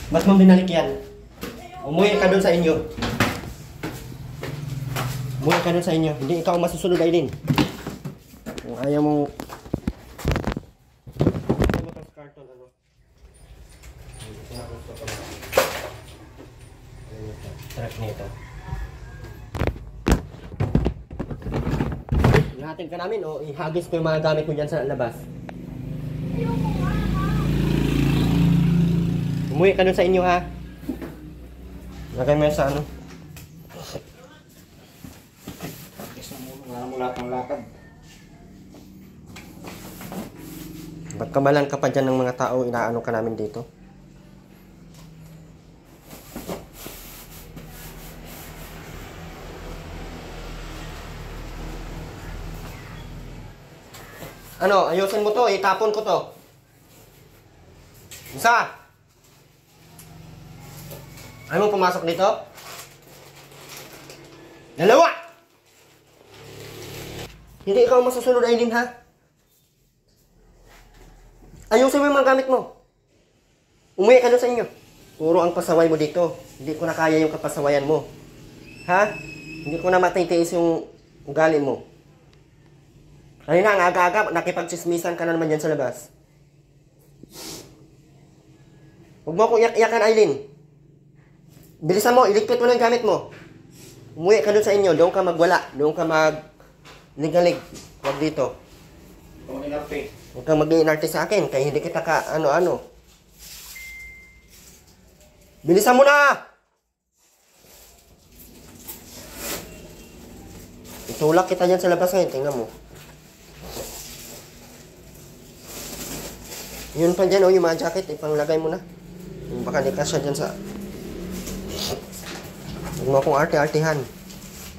Ba't mo binalik yan? Umuwi ka doon sa inyo. Umuwi ka doon sa inyo. Hindi ikaw masusunod, Aileen. Kung ayaw mong... Ayaw mo itong carton, ano? Truck nito. Ihatin ka namin o ihagis ko yung mga gamit mo dyan sa labas. Umuwi ka doon sa inyo, ha? Lagay mo yan sa ano. Wala mo lahat ng lakad. Ba't kamalan ka pa dyan ng mga tao, inaano ka namin dito? Ano, ayusin mo to, itapon ko to. Isa! Ayaw mo pumasok dito? Dalawa! Hindi ikaw masusunod, Aileen, ha? Ayusin mo yung mga gamit mo. Umuwi ka doon sa inyo. Puro ang pasaway mo dito. Hindi ko na kaya yung kapasawayan mo. Ha? Hindi ko na matitiis yung ugali mo. Kanina, ang aga-aga, nakipagchismisan ka na naman dyan sa labas. Huwag mo akong iyak-iyakan, Aileen. Bilisan mo, iligpit mo ng gamit mo. Umuwi ka doon sa inyo, doon ka magwala, doon ka mag-ligalig. Huwag dito. Huwag kang mag-iinarte sa akin, kaya hindi kita ka ano-ano. Bilisan mo na! Itulak kita dyan sa labas ngayon, tingnan mo. Yun pa dyan, oh, yung mga jacket, ipanglagay mo na. Baka di ka siya dyan sa... Huwag mo akong arte-artehan.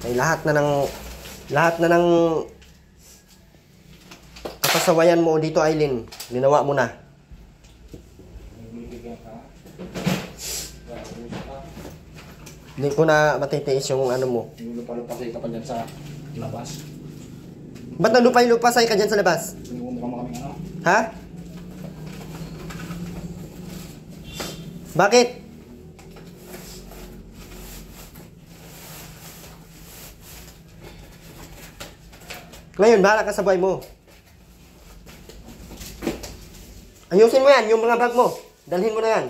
Ay lahat na ng kapasawayan mo dito, Aileen. Ginawa mo na. Hindi ko na matitiis yung ano mo. Lupa-lupasay ka pa dyan sa labas. Ba't nalupay-lupasay ka dyan sa labas? Pinunta mo kami ano? Ha? Bakit? Ngayon, bahala ka sa buhay mo. Ayusin mo yan, yung mga bag mo. Dalhin mo na yan.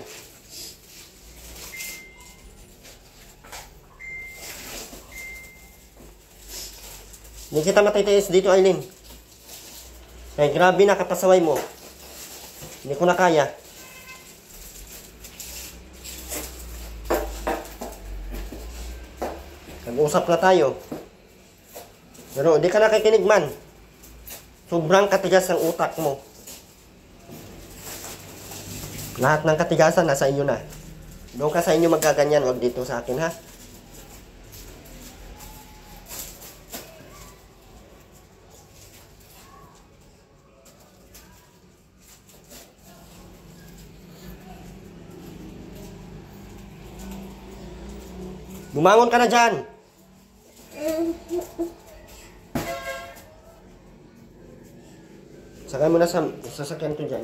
Hindi kita matitiis dito, Aileen. Kaya grabe na kapasaway mo. Hindi ko na kaya. Nag-usap na tayo. Pero di ka nakikinig man. Sobrang katigas ang utak mo. Lahat ng katigasan nasa inyo na. Doon ka sa inyo magkaganyan, wag dito sa akin, ha? Bumangon ka na dyan! Sakay mo na sa sasakyan ko dyan.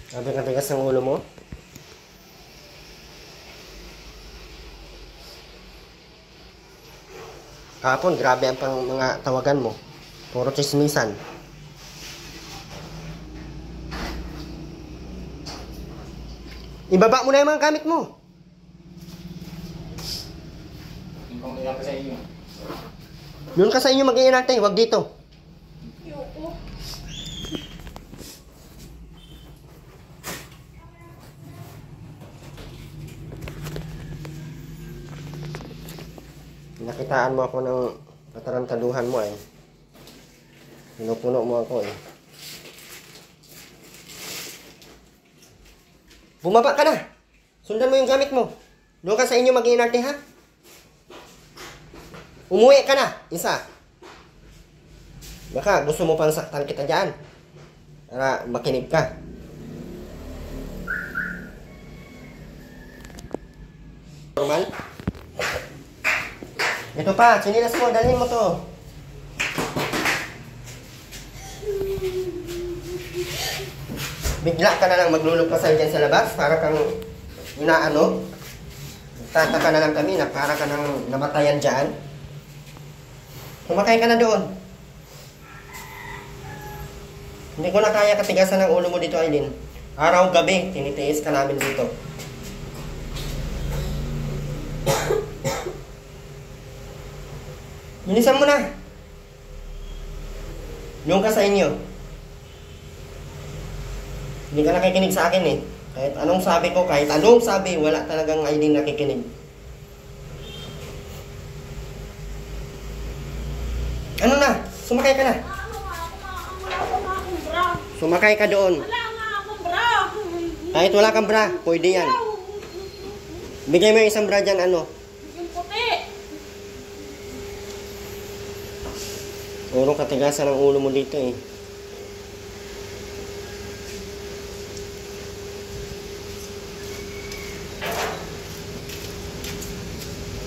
Sabi ka tigas ng ulo mo? Kahapon, grabe ang pang mga tawagan mo. Puro chismisan. Ibaba mo na yung mga gamit mo. Yung pang sa inyo. Doon ka sa inyo mag-iinarte, wag dito. Nakitaan mo ako ng patarantaduhan mo eh. Pinupuno mo ako eh. Bumaba ka na! Sundan mo yung gamit mo. Doon ka sa inyo mag-iinarte, ha? Umuwi ka na, isa. Baka gusto mo pang saktan kita dyan. Para makinig ka. Normal? Ito pa, sinilas mo, dalhin mo to. Bigla ka na lang maglulupasay dyan sa labas para kang inaano. Tataka na lang kami na para ka nang namatayan dyan. Sumakay ka na doon. Hindi ko na kaya katigasan ng ulo mo dito, Aileen. Araw-gabi, tinitiis ka namin dito. Bilisan mo na. Doon ka sa inyo. Hindi ka nakikinig sa akin eh. Kahit anong sabi ko, kahit anong sabi, wala talagang Aileen nakikinig. Ano na? Sumakay ka na. Wala akong bra. Sumakay ka doon. Wala nga akong bra. Kahit wala kang bra, pwede yan. Bigay mo yung isang bra dyan, ano? Yung puti. Puro katigasan ang ulo mo dito eh.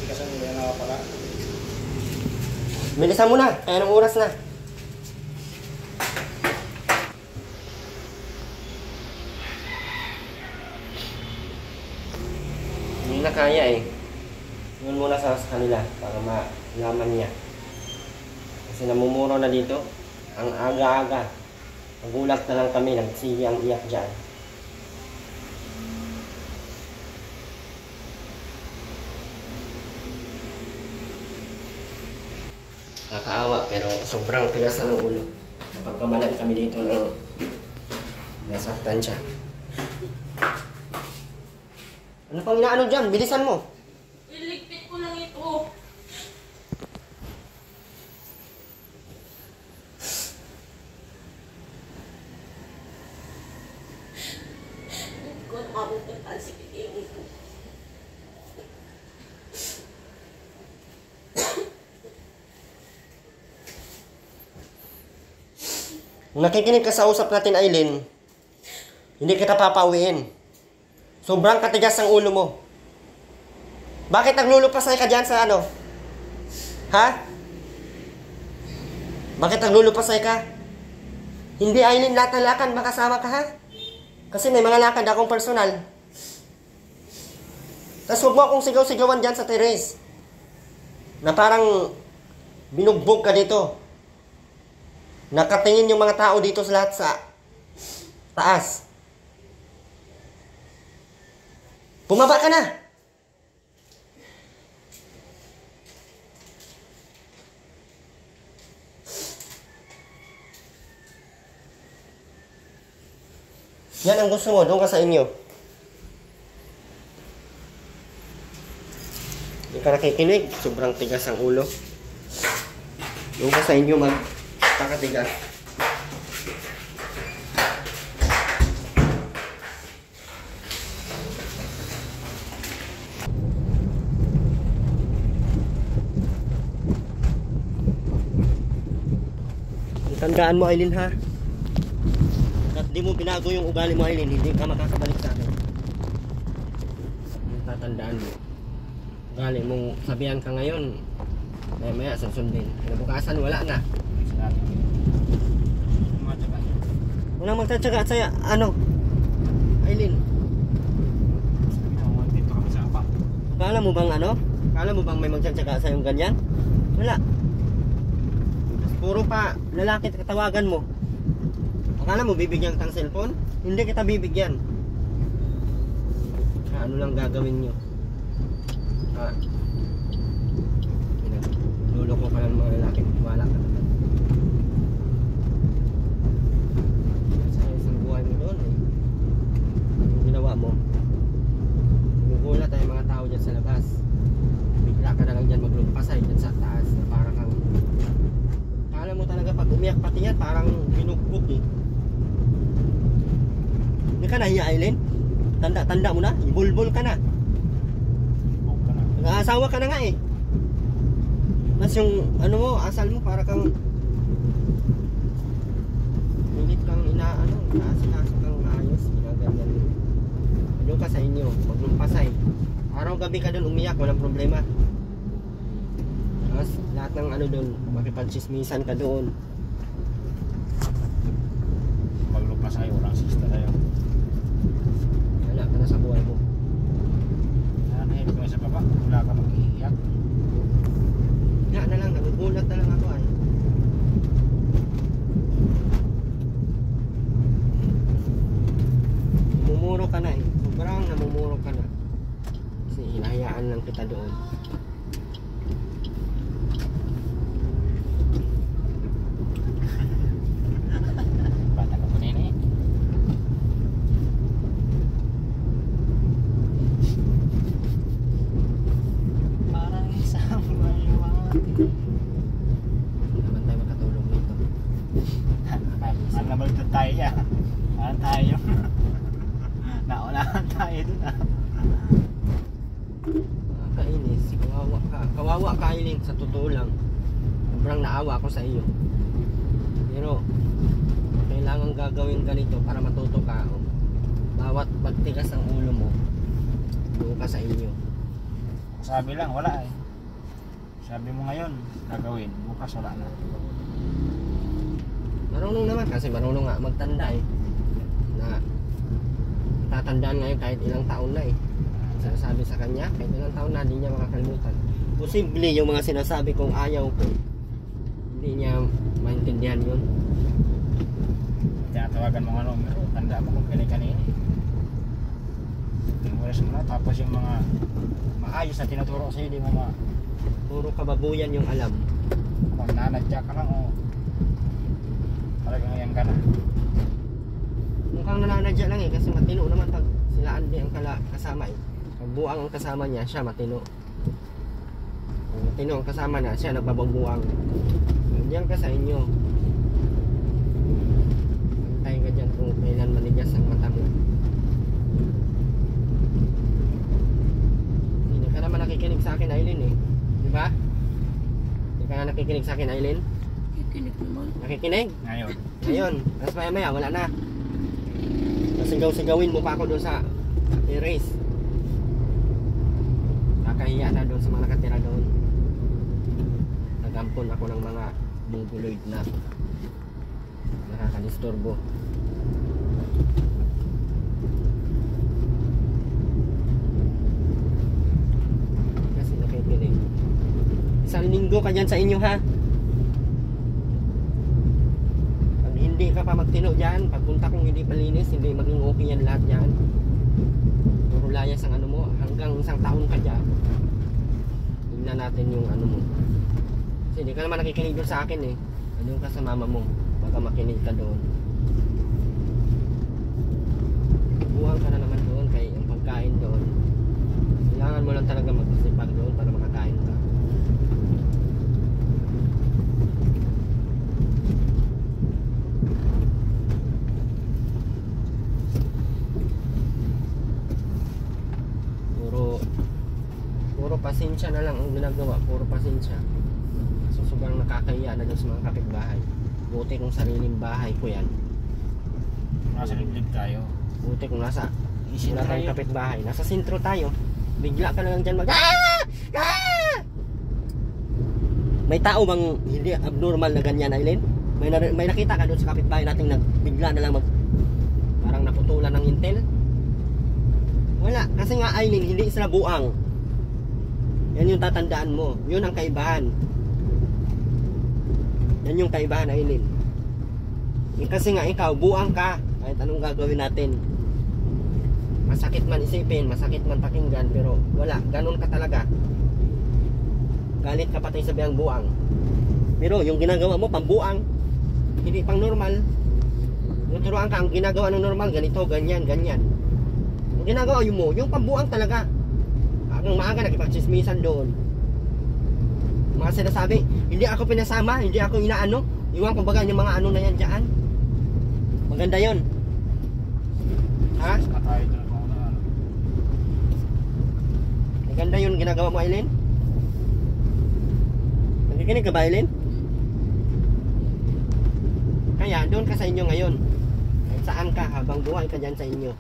Kasi hindi na pala. Bilisan mo na, kaya ng oras na. Hindi na kaya eh. Yun muna sa kanila para malaman niya. Kasi namumuro na dito. Ang aga-aga. Nagulat na lang kami, nagsigi ang iyak dyan. Nakakaawa pero sobrang tigas na ng ulo. Napagkamalan kami dito ng nasaktan siya. Ano pang inaano dyan? Bilisan mo. Iligpit ko lang ito. Hindi ko nakabukit ang sikiting ito. Kung nakikinig ka sa usap natin, Aileen, hindi kita papauwiin. Sobrang katigas ang ulo mo. Bakit naglulupasay ka dyan sa ano? Ha? Bakit naglulupasay ka? Hindi, Aileen, lahat ng lakad makasama ka, ha? Kasi may mga lakad akong personal. Tapos huwag mo akong sigaw-sigawan dyan sa terrace. Na parang binugbog ka dito. Nakatingin yung mga tao dito sa lahat sa taas. Bumaba ka na! Yan ang gusto mo, doon ka sa inyo. Hindi ka nakikinig, sobrang tigas ang ulo. Doon ka sa inyo magpakatigas. Tandaan mo, Aileen, ha? At di mo binago yung ugali mo, Aileen, hindi ka makakabalik sa akin. Tatandaan mo. Ugali mong sabihan ka ngayon, maya susundin. Kinabukasan, wala na. Walang magtatsaga at saya, ano? Aileen, Dito kami sa apa. akala mo bang ano? Akala mo bang may magtsatsaga sa yung ganyan? Wala. Puro pa lalaki katawagan mo. Akala mo bibigyan kang cellphone? Hindi kita bibigyan. Ano lang gagawin nyo? Luloko ka ng mga lalaki. Wala ka naman. Sa isang buhay mo doon eh. Yung ginawa mo. Gugulat tayo mga tao dyan sa labas. Bigla ka na lang dyan maglupasay dyan sa taas. Para kang akala mo talaga pag umiyak pati yan, parang binugbog eh. Hindi ka nahiya, Aileen? Tanda mo na, ibulbul ka na. Nag-aasawa ka na nga eh. Mas yung ano mo, asal mo para kang tumabi ka doon, umiyak, walang problema. Tapos lahat ng ano doon, makipagchismisan ka doon. Maglupa sa'yo, walang sista sa'yo. Wala ka na sa buhay mo. Nahihilip mo sa baba, wala ka mag-iiyak. Nga na lang, nagugulat na lang ako ay. Namumuro ka na eh. Sobrang namumuro ka na. Kasi hinahayaan lang kita doon. Bata ka pa nini. Parang isang maliwanag. Hindi naman tayo makatulog nito. Ang nabalito tayo ya. Ano tayo? Naunahan tayo dun ah. Kainis, kawawa ka. Kawawa ka, Aileen, sa totoo lang. Sobrang naawa ako sa iyo. Pero, kailangan gagawin ganito para matuto ka. O, bawat pagtigas ng ulo mo, doon ka sa inyo. Sabi lang, wala eh. Sabi mo ngayon, gagawin. Bukas wala na. Marunong naman kasi marunong nga magtanda eh. Na tatandaan ngayon kahit ilang taon na eh. Sinasabi sa kanya, kahit ilang taon na, hindi niya makakalimutan. Posible yung mga sinasabi kong ayaw ko, hindi niya maintindihan yun. Tinatawagan mo nga numero, tanda mo kung kani-kanini. Timuras mo na, tapos yung mga maayos na tinuturo sa'yo, di mo Puro kababuyan yung alam. kung nanadya ka lang o talagang yan ka na. Mukhang nananadya lang eh, kasi matino naman pag sila Andy ang kasama eh. Pag buang ang kasama niya, siya matino. Pag matino ang kasama na, siya nagbababuang. Diyan ka sa inyo. Antay ka dyan kung kailan manigas ang mata mo. Hindi ka naman nakikinig sa akin, Aileen eh. Di ba? Hindi ka na nakikinig sa akin, Aileen? Kikinig naman. Nakikinig? Ngayon, Ngayon, tapos maya maya, wala na. Sigaw-sigawin mo pa ako doon sa erase. Kakahiya na doon sa mga nakatira doon. Nagampon ako ng mga mongoloid na nakakadisturbo. Kasi nakikinig. Isang linggo ka dyan sa inyo ha. Pag hindi ka pa magtino dyan, pagpunta kong hindi palinis, hindi maging okay yan lahat dyan. Puro layas ang ano mo, hanggang isang taon ka dyan. Tingnan natin yung ano mo. Kasi hindi ka naman nakikinig doon sa akin eh. Ano ka sa mama mo, baka makinig ka doon. Buwang ka na naman doon kay ang pagkain doon. Kailangan mo lang talaga magsipag doon para makakain ka. Puro pasensya na lang ang ginagawa, puro pasensya. So sobrang nakakahiya na doon sa mga kapitbahay. Buti kung sariling bahay ko yan. nasa liblib tayo. Buti kung nasa Isintro wala tayong tayo. kapitbahay. Nasa sentro tayo. Bigla ka na lang dyan mag ah! Ah! May tao bang hindi abnormal na ganyan, Aileen? May nakita ka doon sa kapitbahay nating bigla na lang parang naputulan ng intel? Wala. Kasi nga, Aileen, hindi sila buang. Yan yung tatandaan mo. Yun ang kaibahan. Yan yung kaibahan, Aileen. Kasi nga, ikaw, buang ka. Kahit anong gagawin natin. Masakit man isipin, masakit man pakinggan, pero wala. Ganun ka talaga. Galit ka pati sabihang buang. Pero yung ginagawa mo, pambuang. Hindi pang normal. Nuturuan ka, ang ginagawa ng normal, ganito, ganyan, ganyan. Ang ginagawa mo, yung pambuang talaga. Hanggang maaga nakipagchismisan doon. Mga sinasabi, hindi ako pinasama, hindi ako inaano. Iwan ko baga yung mga ano na yan dyan. Maganda yon. Ha? Na tayo dun kung ano. Maganda yun ginagawa mo, Aileen? Nakikinig ka ba, Aileen? Kaya, doon ka sa inyo ngayon. Kahit saan ka, habang buhay ka dyan sa inyo.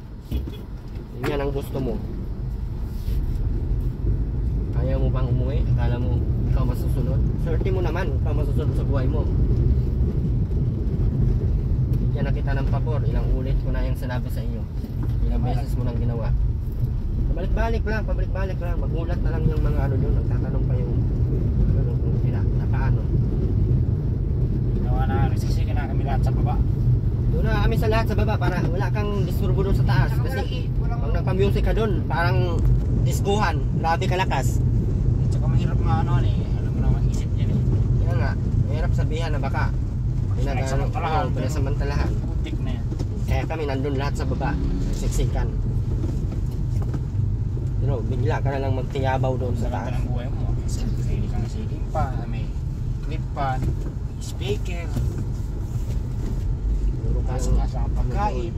Yan ang gusto mo. Ayaw mo bang umuwi? Akala mo ikaw masusunod? Swerte mo naman, ikaw masusunod sa buhay mo. Bigyan na kita ng pabor. Ilang ulit ko na yung sinabi sa iyo. Ilang beses mo nang ginawa. Pabalik-balik lang. Magulat na lang yung mga ano yun. Nagtatanong pa yung ano kung sila, na paano. Ginawa na nagsisiki na kami lahat sa baba. Doon na kami sa lahat sa baba para wala kang disturbo doon sa taas. Kasi pag nagpa-music ka doon, parang diskuhan. Grabe kalakas. Tsaka mahirap nga ano eh. Alam mo naman isip yan eh. Kaya nga, mahirap sabihan na baka pinasamantalahan. Putik na yan. Kaya kami nandun lahat sa baba, siksikan. Pero bigla ka na lang magtiyabaw doon sa Sa ganda taas. ng buhay mo. Sarili kang nasiging pa. May clip pa. Speaker. Puro ka lang- Nasa ang pagkain.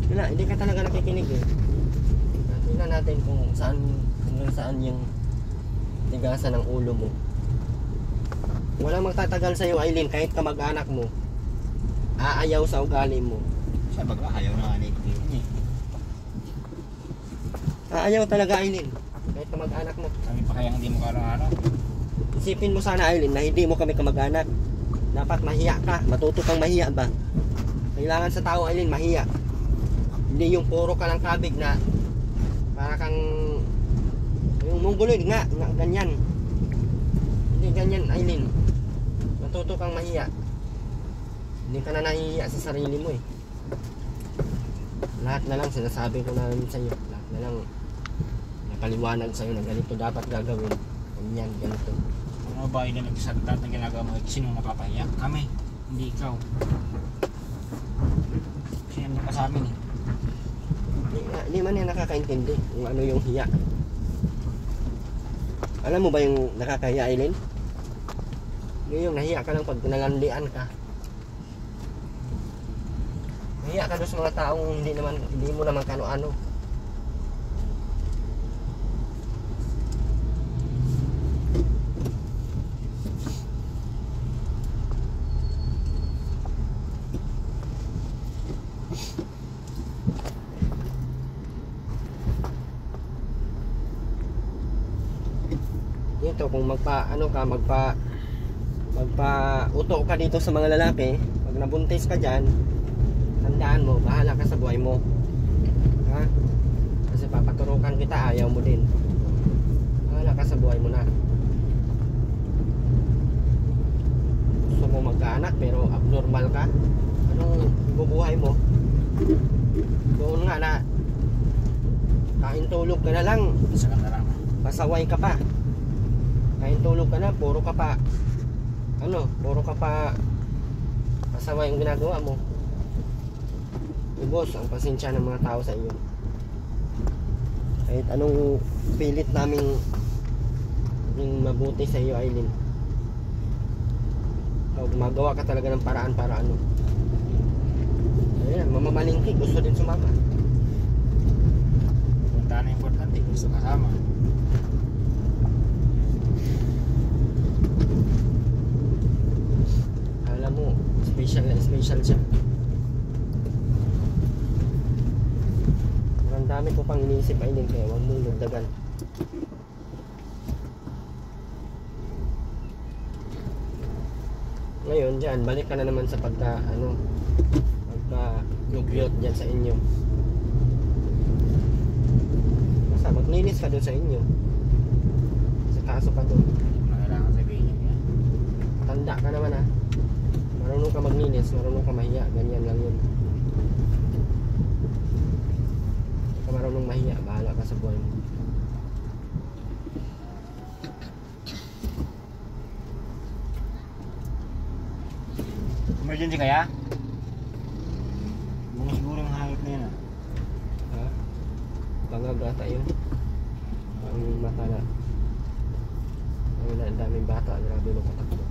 Wala, hindi ka talaga nakikinig eh. Tingnan natin kung hanggang saan yung tigasan ng ulo mo. Walang magtatagal sa'yo, Aileen, kahit kamag-anak mo. Aayaw sa ugali mo. Siya baga ayaw na nga niya eh. Aayaw talaga, Aileen. Kahit kamag-anak mo. Kami pa kaya hindi mo kalang ano. Isipin mo sana, Aileen, na hindi mo kami kamag-anak. Dapat mahiya ka. Matuto kang mahiya ba? Kailangan sa tao, Aileen, mahiya. Hindi yung puro ka lang kabig na para kang yung mongoloid nga ganyan. Hindi ganyan, Aileen. Matuto kang mahiya. Hindi ka na nahihiya sa sarili mo eh. Lahat na lang sinasabi ko na sa iyo. Lahat na lang napaliwanag sa iyo na ganito dapat gagawin. Ganyan, ganito. Ano ba yun ang nagsasalita ng ginagawa mo? Sinong napapahiya? Kami. Hindi ikaw. Kasi ano ka sa amin eh. Hindi man yan nakakaintindi kung ano yung hiya. Alam mo ba yung nakakahiya, Aileen? Yung nahiya ka lang pag nalandian ka. Nahiya ka doon sa mga taong hindi mo naman kano-ano. Ito kung magpa-uto ka dito sa mga lalaki, pag nabuntis ka dyan, tandaan mo, bahala ka sa buhay mo. Ha? Kasi papaturukan kita, ayaw mo din. Bahala ka sa buhay mo na. Gusto mo magkaanak pero abnormal ka? Anong ibubuhay mo? Doon nga na kain tulog ka na lang, Sa ganda lang. pasaway ka pa. Kain tulog ka na, puro ka pa pasaway yung ginagawa mo. Ibos ang pasensya ng mga tao sa iyo. Kahit anong pilit naming maging mabuti sa iyo, Aileen. Gumagawa ka talaga ng paraan para ano. Ayan, mamamalingki, gusto din sumama. Punta na importante. Gusto kasama. Alam mo, special na special siya. Ang dami ko pang iniisip, Aileen, kaya huwag mong dagdagan. Ngayon, dyan, balik ka na naman sa pagka-dugyot dyan sa inyo. Basta, maglinis ka doon sa inyo. Sa kaso ka doon. Hindi mo na kailangan sabihin yun. Tanda ka naman ha. Marunong ka maglinis, marunong ka mahiya. Ganyan lang yun. Hindi ka marunong mahiya, bahala ka sa buhay mo. Emergency kaya? Muna siguro yung hayop na yun ah. Ha? Bangag ata yun. Ang mata na. Ang daming bata, grabe mo katakbo.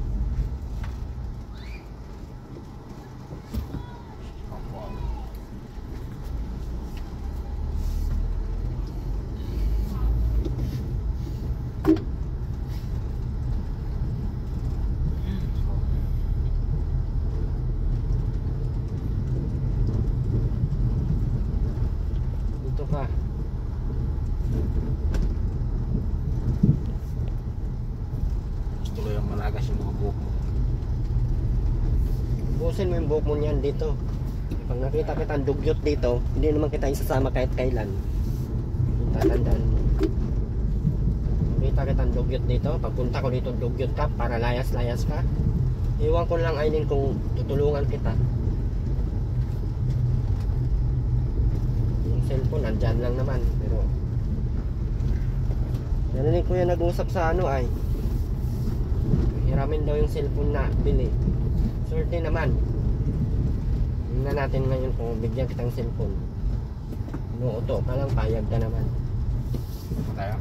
Dito ka. tuloy ang malagas yung mga buhok mo. Busin mo yung buhok mo niyan dito. Pag nakita kita ang dugyot dito, hindi naman kita isasama kahit kailan. Yung tatandaan mo. Nakita kita ang dugyot dito, pagpunta ko dito dugyot ka para layas-layas ka. Iwan ko lang Aileen kung tutulungan kita. Yung cellphone nandyan lang naman, pero narinig ko yan nag-usap sa ano ay hiramin daw yung cellphone na bili. Swerte naman. Tingnan natin ngayon kung bigyan kitang cellphone. Inuuto ka lang, payag ka naman. Ano tayo?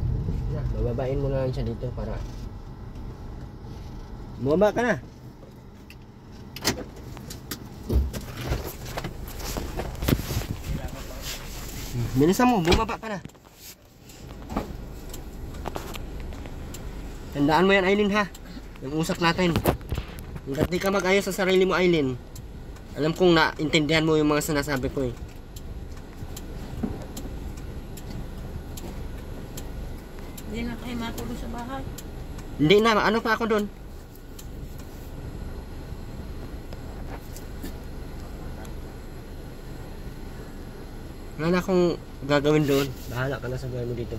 Na, bababain mo na lang siya dito para bumaba ka na. Bilisan mo, bumaba ka na. Tandaan mo yan Aileen ha. Yung usap natin. Hanggat di ka mag-ayos sa sarili mo Aileen, alam kong naintindihan mo yung mga sinasabi ko eh. Hindi na kayo matulog sa bahay. Hindi na, ano pa ako doon? Wala na akong gagawin doon. Bahala ka na sa buhay mo dito.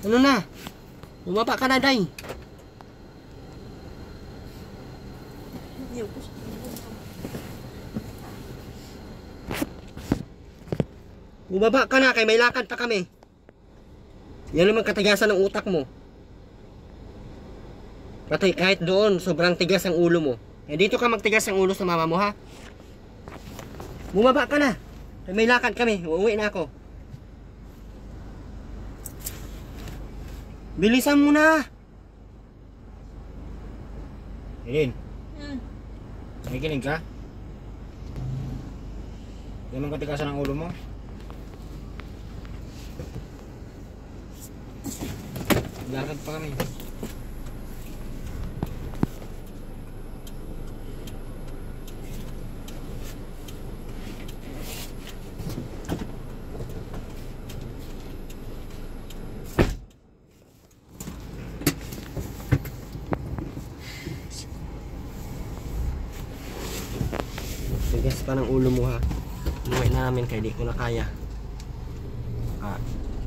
Ano na? Bumaba ka na, Day. Ayaw ko sa Bumaba ka na, kay may lakad pa kami. Yan naman katigasan ng utak mo. Pati kahit doon, sobrang tigas ang ulo mo. Eh dito ka magtigas ang ulo sa mama mo, ha? Bumaba ka na. Kay may lakad kami, uuwi na ako. Bilisan mo na. Aileen, Hmm. nakikinig ka? Hindi naman katikasan ang ulo mo. Lakad pa kami. Tigas pa ng ulo mo, ha? Umuwi na namin kaya di ko na kaya.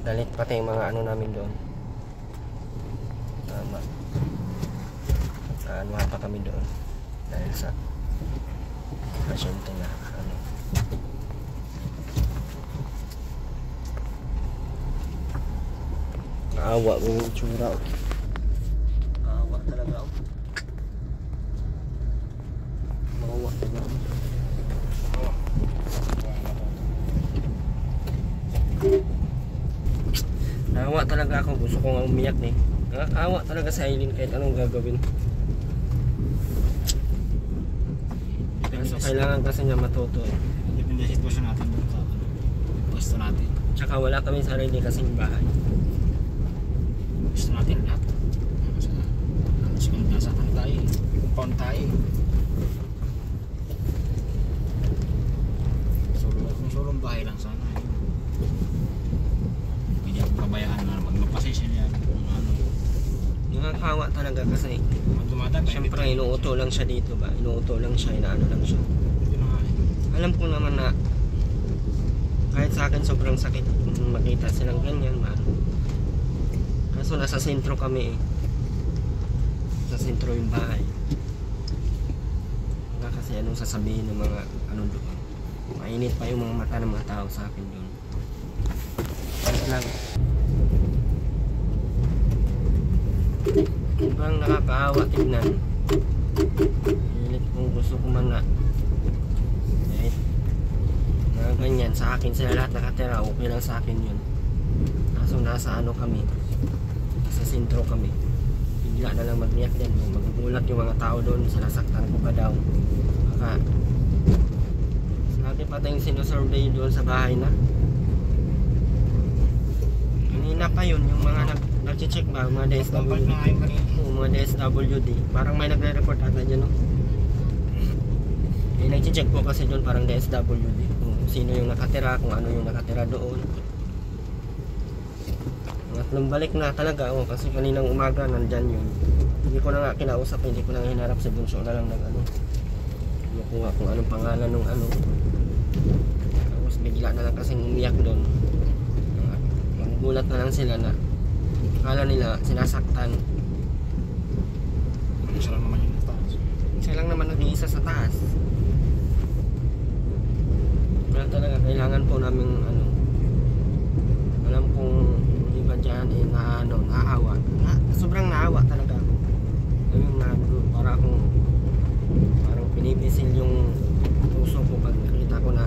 Dalit pati yung mga ano namin doon. Tama. Ano pa kami doon. Dahil sa pasyente na ano. Naawa ko yung tsura. Naawa talaga ako. Naawa talaga ako. Naawa talaga ako. Gusto ko nga umiyak eh. Nakakaawa talaga sa Aileen kahit anong gagawin. Kaso kailangan kasi niya matuto eh. Depende sa sitwasyon natin doon sa pwesto natin. Tsaka wala kami sarili kasing bahay. Gusto natin lahat. Kasi kung nasa ano tayo, compound tayo. Kung solong bahay lang sana. Hindi ako kabayaan na magmapasisyon yan. Kung ano. Nakakaawa talaga kasi Kung dumadaan, siyempre inuuto lang siya dito ba? Inuuto lang siya, inaano lang siya. Hindi na nga eh. Alam ko naman na kahit sa akin sobrang sakit kung makita silang ganyan man. Kaso nasa sentro kami eh. Sa sentro yung bahay. Wala kasi anong sasabihin ng mga ano doon. Mainit pa yung mga mata ng mga tao sa akin doon. Ano lang. Sobrang nakakaawa tignan. Pilit kung gusto ko man na kahit na ganyan sa akin sila lahat nakatira, okay lang sa akin yun. Kaso nasa ano kami, sa sentro kami, bigla na lang magniyak din, magugulat yung mga tao doon, sinasaktan ko pa daw. Baka lagi pa tayong sinusurvey doon sa bahay na. Kanina pa yun, yung mga nag-check ba, mga Kapag DSWD. na ngayon kanina. Oo, mga DSWD. Parang may nagre-report ata dyan, no? i-check po kasi doon parang DSWD kung sino yung nakatira, kung ano yung nakatira doon. At nung balik na talaga, kasi kaninang umaga nandyan yun. Hindi ko na nga kinausap, hindi ko na hinarap si Bunso na lang nag-ano. Kinukuha kung anong pangalan nung ano. Tapos bigla na lang kasing umiyak doon. Magugulat na lang sila na akala nila sinasaktan. Isa lang naman yung taas. Isa lang naman nag-iisa sa taas. Kaya talaga kailangan po namin ano, alam kong iba dyan naawa. Sobrang naawa talaga ako. Ayun na parang pinipisil yung puso ko pag nakita ko na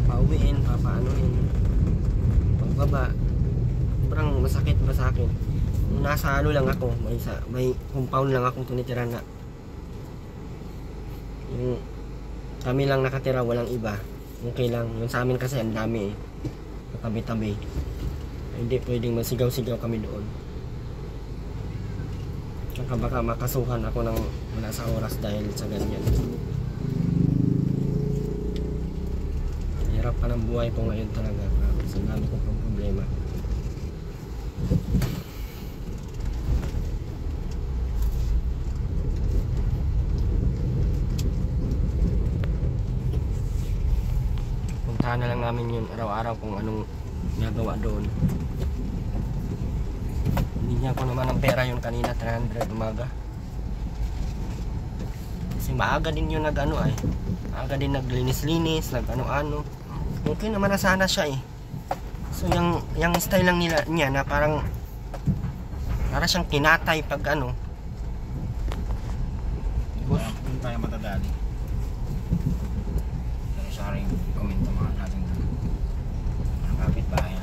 pauwiin, papaanuhin, pagbaba. Sobrang masakit ba sa akin. Nasa ano lang ako, may compound lang akong tinitira na yung kami lang nakatira, walang iba. Okay lang, yung sa amin kasi ang dami katabi-tabi. Hindi pwedeng masigaw-sigaw kami doon. Saka baka makasuhan ako ng wala sa oras dahil sa ganyan. Hirap pa ng buhay ko ngayon talaga. Kasi dami ko pang problema. Puntahan na lang namin yun araw-araw kung anong gagawa doon. Binigyan ko naman ng pera yun kanina, 300 umaga. Kasi maaga din yun maaga din naglinis-linis, nag-ano-ano. Okay naman na sana siya eh. So yung style lang niya na parang siyang kinatay pag ano. Hindi tayo matadali. Pero sorry, komento mga natin. Ang kapit-bahay.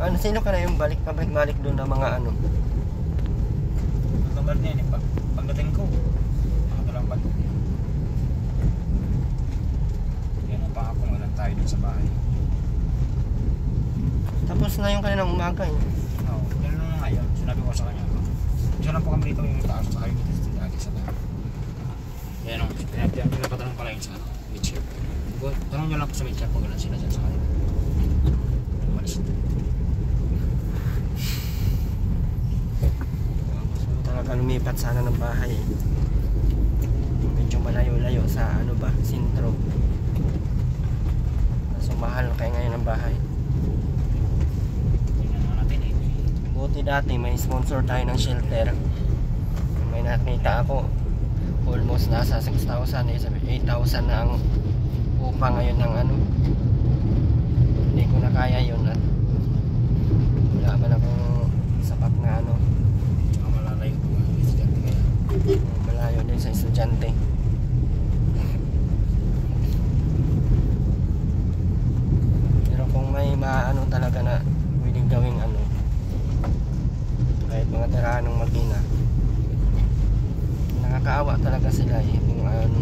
Ano, sino ka na yung pabalik-balik doon ng mga ano? Ang balik niya, pagdating ko, nakatalampan. Yan pa ako, walang tayo dun sa bahay. Tapos na yung kaninang umaga eh. Oo, yan lang nga yun. Sinabi ko sa kanya. Isa lang po kami dito yung taas sa kayo dito sa bahay. Yan o, pinapatanong pala yun sa Mitchell. Tanong nyo lang po sa Mitchell kung gano'n sila dyan sa kanila. Umalis na. Talaga lumipat sana ng bahay eh. Medyo malayo-layo sa ano ba, sentro. So mahal kaya ngayon ang bahay. Tingnan naman natin eh. Buti dati may sponsor tayo ng shelter. May nakita ako almost nasa 6,000 eh, 8,000 na ang upa ngayon ng ano. Hindi ko na kaya yun at wala man akong sapat na ano. Tsaka malalayo po ang estudyante kaya. Malayo din sa estudyante. Pero kung may maano talaga na pwedeng gawing ano, kahit mga tirahan ng Magina, nakakaawa talaga sila eh. Kung ano,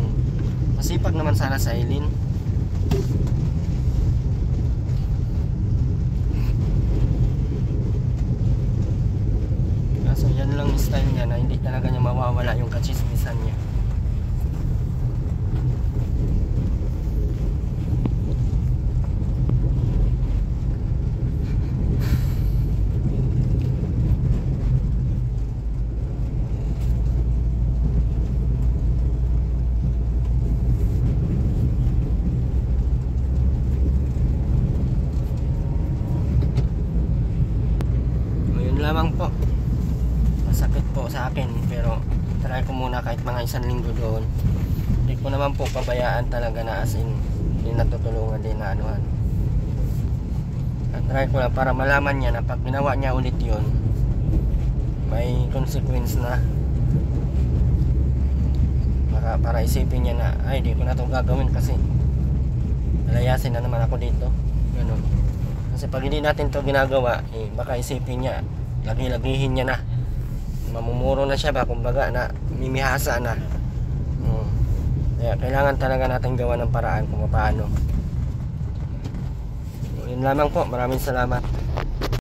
masipag naman sana sa Eileen. Kaso yan lang style niya na hindi talaga niya mawawala yung kachismisan niya. Lamang po, masakit po sa akin pero try ko muna kahit mga 1 linggo doon. Hindi ko naman po pabayaan talaga na as in hindi natutulungan din na anuhan. At try ko lang para malaman niya na pag ginawa niya ulit yun may consequence na, para isipin niya na ay di ko na ito gagawin kasi lalayasin na naman ako dito, ganun. Kasi pag hindi natin ito ginagawa baka isipin niya lagi-lagihin niya na, mamumuro na siya ba, kumbaga na mimihasa na. Kaya kailangan talaga natin gawa ng paraan kung paano. Yun lamang po, maraming salamat.